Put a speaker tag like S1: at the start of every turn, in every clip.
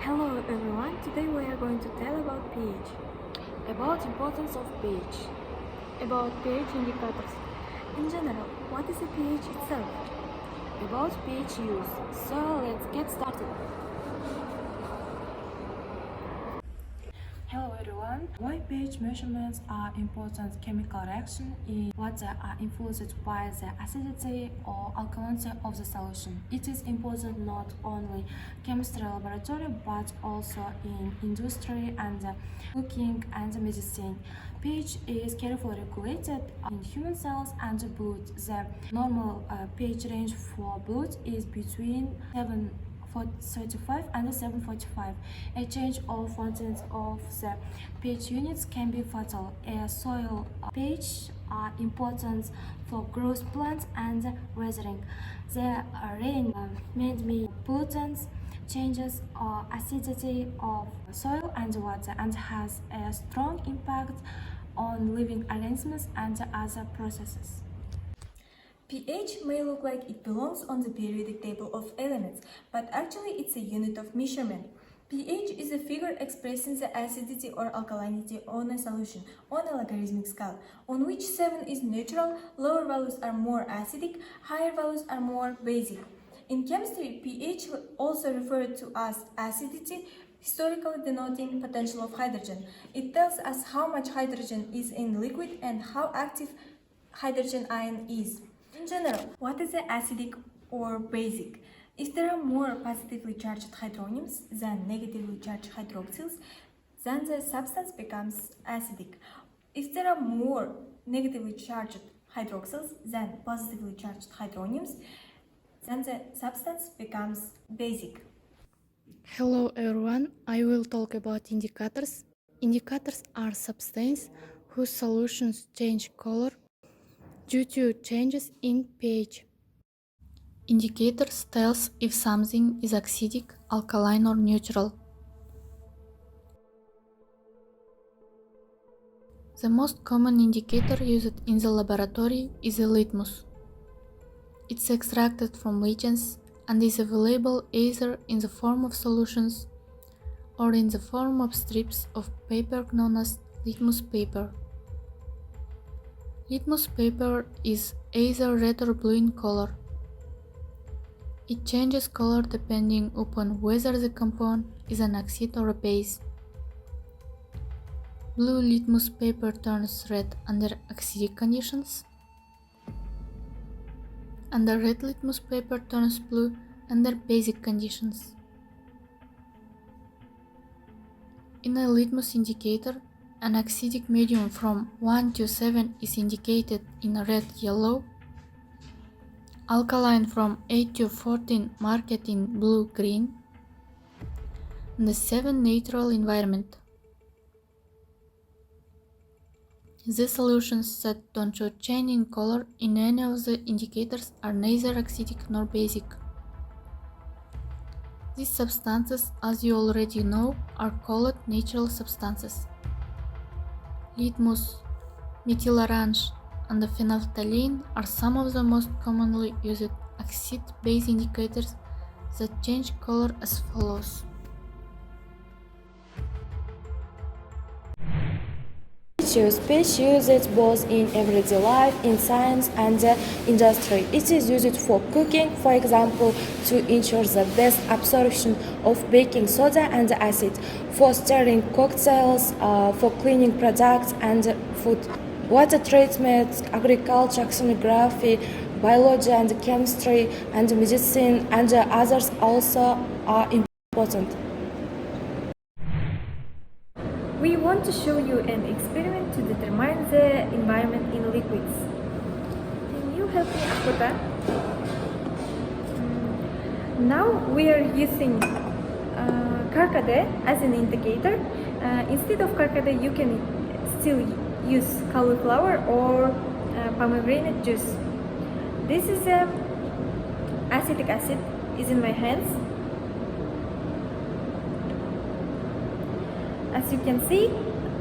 S1: Hello everyone, today we are going to tell about pH.
S2: About importance of pH.
S1: About pH indicators. In general, what is a pH itself?
S2: About pH use. So let's get started. Hello everyone. Why pH measurements are important chemical reaction is what they are influenced by the acidity or alkalinity of the solution. It is important not only chemistry laboratory but also in industry and cooking and medicine. pH is carefully regulated in human cells and blood. The normal pH range for blood is between 7.35 and 7.45. A change of 1/10 of the pH units can be fatal. A soil pH are important for growth plants and weathering. The rain made pollutants changes acidity of soil and water and has a strong impact on living organisms and other processes.
S1: pH may look like it belongs on the periodic table of elements, but actually it's a unit of measurement. pH is a figure expressing the acidity or alkalinity on a solution on a logarithmic scale, on which 7 is neutral, lower values are more acidic, higher values are more basic. In chemistry, pH also referred to as acidity, historically denoting potential of hydrogen. It tells us how much hydrogen is in liquid and how active hydrogen ion is. In general, what is the acidic or basic? If there are more positively charged hydroniums than negatively charged hydroxyls, then the substance becomes acidic. If there are more negatively charged hydroxyls than positively charged hydroniums, then the substance becomes basic.
S3: Hello everyone, I will talk about indicators. Indicators are substances whose solutions change color due to changes in pH. Indicators tells if something is acidic, alkaline or neutral. The most common indicator used in the laboratory is a litmus. It's extracted from leachants and is available either in the form of solutions or in the form of strips of paper known as litmus paper. Litmus paper is either red or blue in color. It changes color depending upon whether the compound is an acid or a base. Blue litmus paper turns red under acidic conditions, and the red litmus paper turns blue under basic conditions. In a litmus indicator, an acidic medium from 1 to 7 is indicated in red-yellow, alkaline from 8 to 14 marked in blue-green, and the 7 neutral environment. The solutions that don't show change in color in any of the indicators are neither acidic nor basic. These substances, as you already know, are called natural substances. Litmus, methyl orange, and the phenolphthalein are some of the most commonly used acid-base indicators that change color as follows.
S2: pH used both in everyday life, in science and industry. It is used for cooking, for example, to ensure the best absorption of baking soda and acid, for stirring cocktails, for cleaning products and food. Water treatment, agriculture, oceanography, biology and chemistry and medicine and others also are important.
S1: We want to show you an experiment to determine the environment in liquids. Can you help me with that? Now we are using carcade as an indicator. Instead of carcade, you can still use cauliflower or pomegranate juice. This is acetic acid is in my hands. As you can see,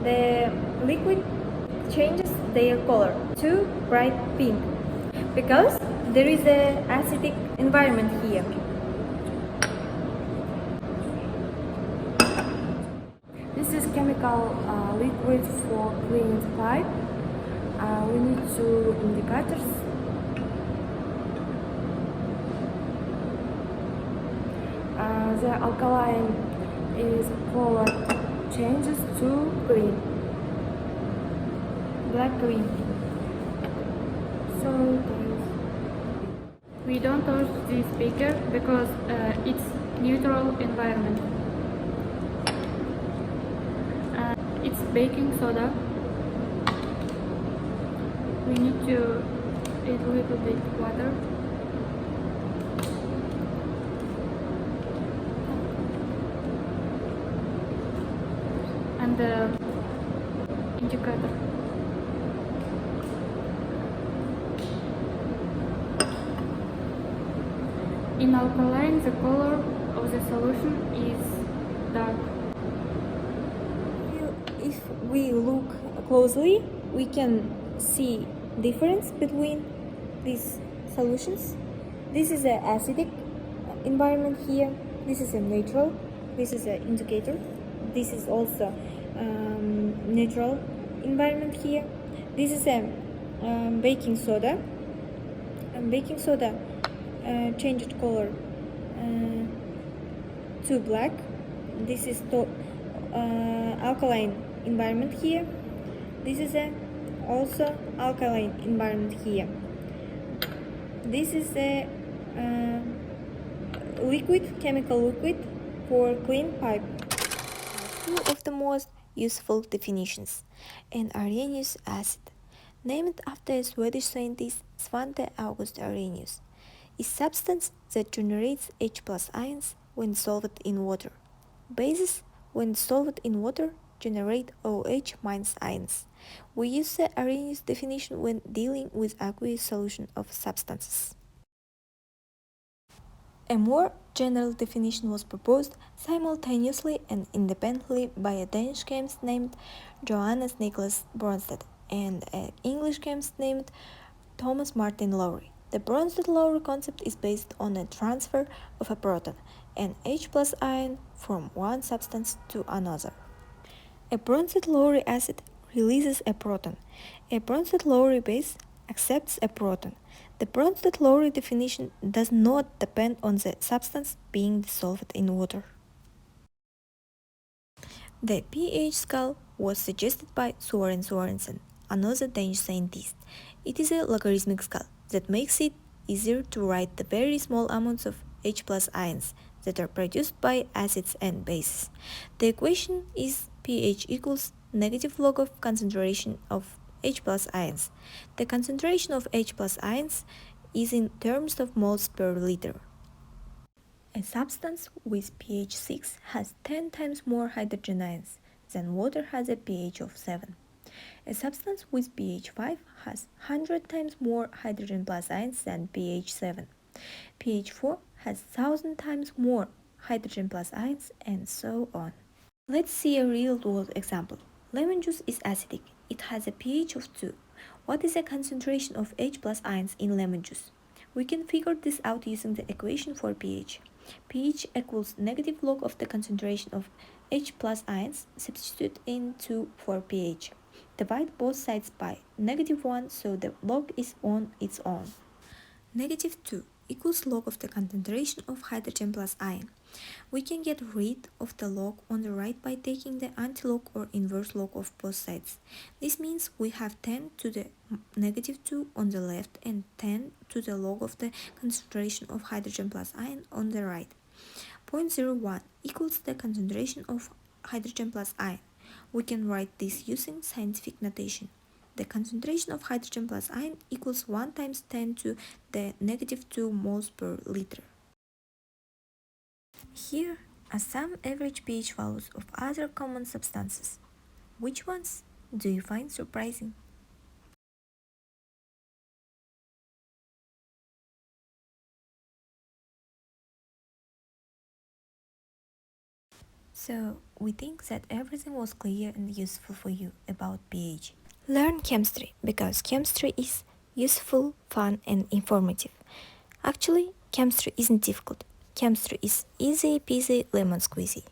S1: the liquid changes their color to bright pink because there is an acidic environment here.
S2: chemical liquid for cleaned pipe. We need two indicators. The alkaline is color changes to green, black green. So
S3: We don't touch the speaker because it's neutral environment. It's baking soda. We need to add a little bit water. And the indicator. In alkaline, the color of the solution is dark.
S1: If we look closely, we can see difference between these solutions. This is an acidic environment here. This is a neutral. This is an indicator. This is also neutral environment here. This is a baking soda. Baking soda changed color to black. This is alkaline environment here. This is also alkaline environment here. This is a chemical liquid for clean pipe. Two of the most useful definitions. An Arrhenius acid, named after a Swedish scientist Svante August Arrhenius, is substance that generates H+ ions when dissolved in water. Bases, when dissolved in water, generate OH- ions. We use the Arrhenius definition when dealing with aqueous solution of substances. A more general definition was proposed simultaneously and independently by a Danish chemist named Johannes Nicholas Bronsted and an English chemist named Thomas Martin Lowry. The Bronsted-Lowry concept is based on a transfer of a proton, an H+ ion, from one substance to another. A Bronsted-Lowry acid releases a proton. A Bronsted-Lowry base accepts a proton. The Bronsted-Lowry definition does not depend on the substance being dissolved in water. The pH scale was suggested by Søren Sørensen, another Danish scientist. It is a logarithmic scale that makes it easier to write the very small amounts of H+ ions that are produced by acids and bases. The equation is pH equals negative log of concentration of H+ ions. The concentration of H+ ions is in terms of moles per liter. A substance with pH 6 has 10 times more hydrogen ions than water has a pH of 7. A substance with pH 5 has 100 times more hydrogen plus ions than pH 7. pH 4 has 1000 times more hydrogen plus ions, and so on. Let's see a real-world example. Lemon juice is acidic. It has a pH of 2. What is the concentration of H+ ions in lemon juice? We can figure this out using the equation for pH. pH equals negative log of the concentration of H+ ions. Substitute in 2 for pH. Divide both sides by -1 so the log is on its own. -2 equals log of the concentration of hydrogen plus ion. We can get rid of the log on the right by taking the antilog or inverse log of both sides. This means we have 10 to the -2 on the left and 10 to the log of the concentration of hydrogen plus ion on the right. 0.01 equals the concentration of hydrogen plus ion. We can write this using scientific notation. The concentration of hydrogen plus ion equals 1 times 10 to the -2 moles per liter. Here are some average pH values of other common substances. Which ones do you find surprising? So, we think that everything was clear and useful for you about pH. Learn chemistry, because chemistry is useful, fun, and informative. Actually, chemistry isn't difficult. Chemistry is easy peasy lemon squeezy.